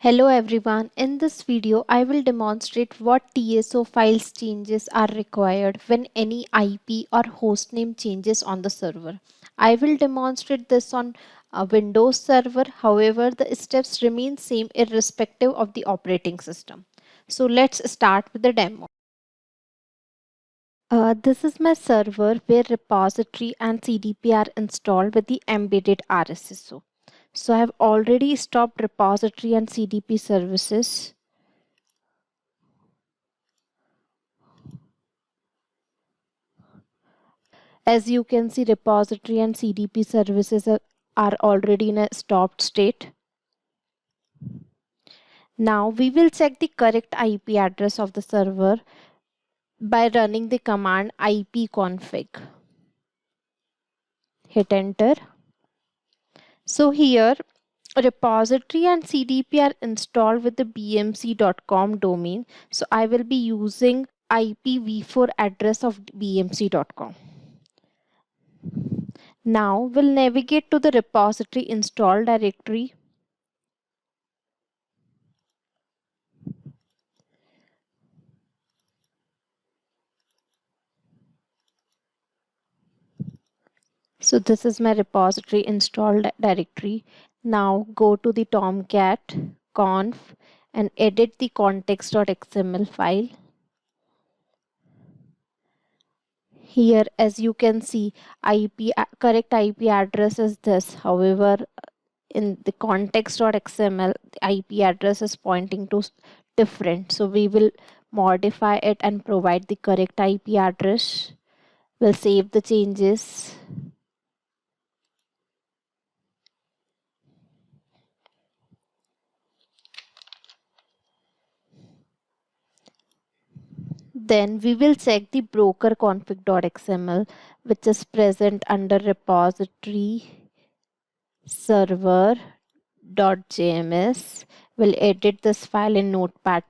Hello everyone, in this video I will demonstrate what TSO files changes are required when any IP or hostname changes on the server. I will demonstrate this on a Windows server, however the steps remain same irrespective of the operating system. So let's start with the demo. This is my server where repository and CDP are installed with the embedded RSSO. So I have already stopped repository and CDP services. As you can see, repository and CDP services are already in a stopped state. Now we will check the correct IP address of the server by running the command ipconfig. Hit enter. So here repository and CDP are installed with the bmc.com domain. So I will be using IPv4 address of bmc.com. Now we'll navigate to the repository install directory. So this is my repository installed directory. Now go to the tomcat conf and edit the context.xml file. Here, as you can see, correct IP address is this. However, in the context.xml, the IP address is pointing to different. So we will modify it and provide the correct IP address. We'll save the changes. Then we will check the broker config.xml, which is present under repository server.jms. We'll edit this file in Notepad++.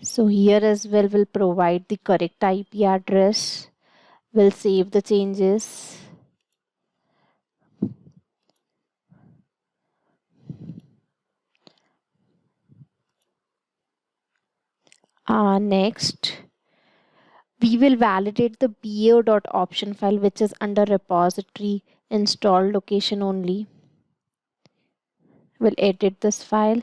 So here as well we'll provide the correct IP address. We'll save the changes. Next, we will validate the bao.option file, which is under repository install location only. We'll edit this file.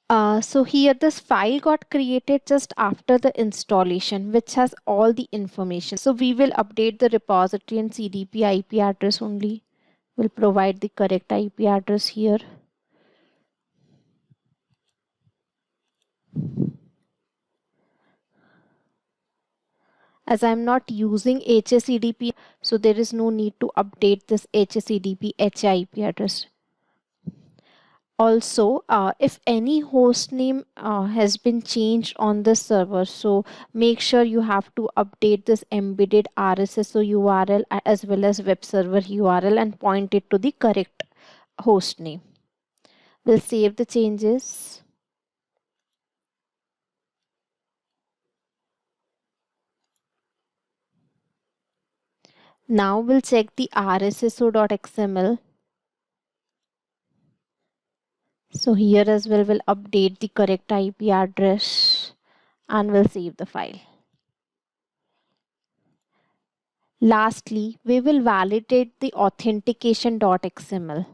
So here this file got created just after the installation, which has all the information. So we will update the repository and CDP IP address only. We'll provide the correct IP address here. As I'm not using HACDP, so there is no need to update this HACDP HIP address. Also, if any host name has been changed on the server, so make sure you have to update this embedded RSSO URL as well as web server URL and point it to the correct host name. We'll save the changes. Now we'll check the rsso.xml. So here as well, we'll update the correct IP address and we'll save the file. Lastly, we will validate the authentication.xml.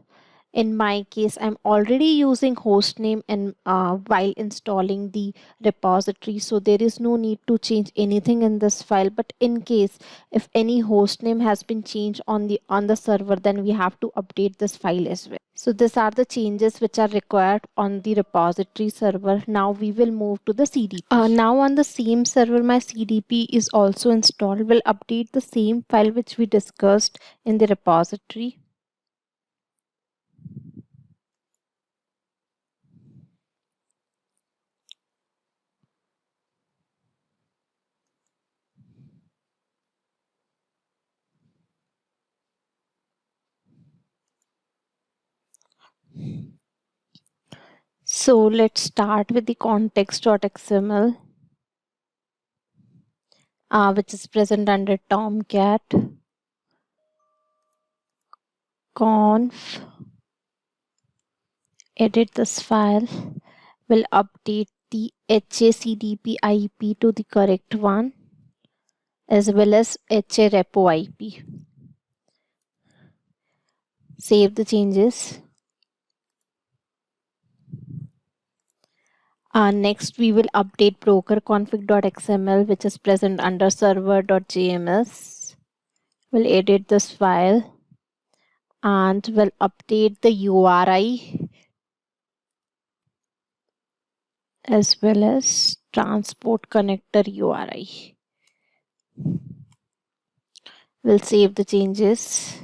In my case, I'm already using hostname and while installing the repository, so there is no need to change anything in this file. But in case if any hostname has been changed on the server, then we have to update this file as well. So these are the changes which are required on the repository server. Now we will move to the CDP. Now on the same server, my CDP is also installed. We'll update the same file which we discussed in the repository. So let's start with the context.xml, which is present under Tomcat conf edit this file will update the HACDP IP to the correct one as well as HA repo IP. Save the changes. Next, we will update brokerconfig.xml, which is present under server.jms. We'll edit this file and we'll update the URI as well as transport connector URI. We'll save the changes.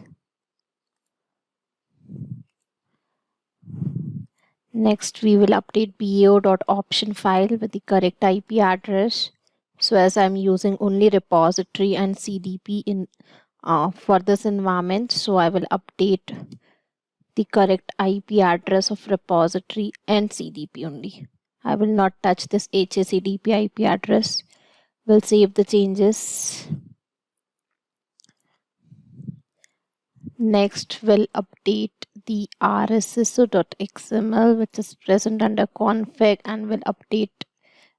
Next, we will update bao.option file with the correct IP address. So as I'm using only repository and CDP in for this environment, so I will update the correct IP address of repository and CDP only. I will not touch this HACDP IP address. We'll save the changes. Next, we'll update the rsso.xml, which is present under config, and we'll update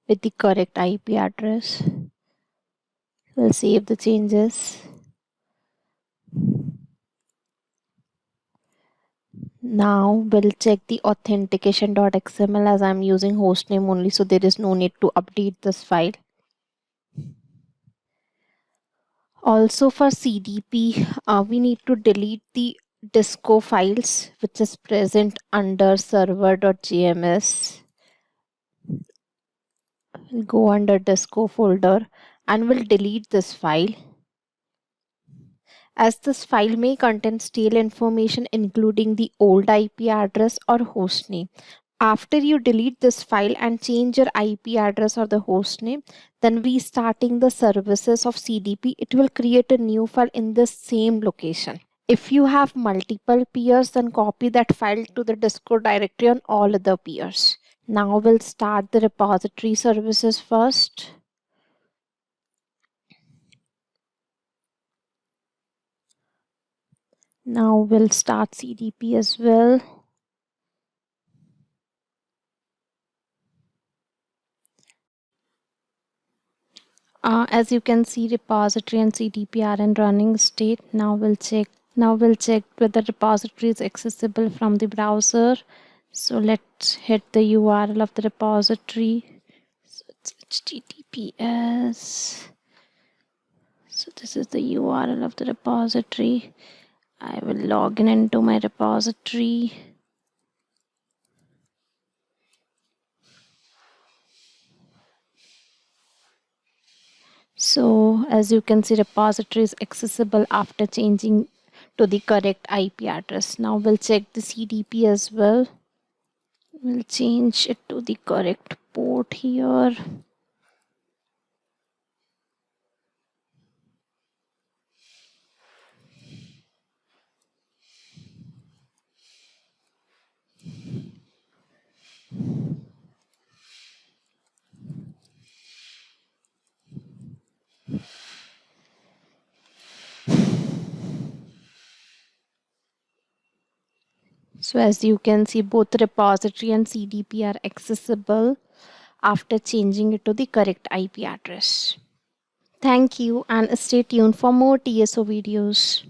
with the correct IP address. We'll save the changes. Now we'll check the authentication.xml as I'm using hostname only, so there is no need to update this file. Also for CDP, we need to delete the disco files which is present under server.jms. We'll go under disco folder and we'll delete this file, as this file may contain stale information including the old IP address or hostname. After you delete this file and change your IP address or the hostname, then restarting the services of CDP, it will create a new file in the same location. If you have multiple peers, then copy that file to the Discord directory on all other peers. Now we'll start the repository services first. Now we'll start CDP as well. As you can see, repository and CDP are in running state. Now we'll check whether repository is accessible from the browser. So let's hit the URL of the repository. So it's HTTPS. So this is the URL of the repository. I will log in into my repository. So as you can see, repository is accessible after changing to the correct IP address. Now we'll check the CDP as well. We'll change it to the correct port here. So as you can see, both repository and CDP are accessible after changing it to the correct IP address. Thank you and stay tuned for more TSO videos.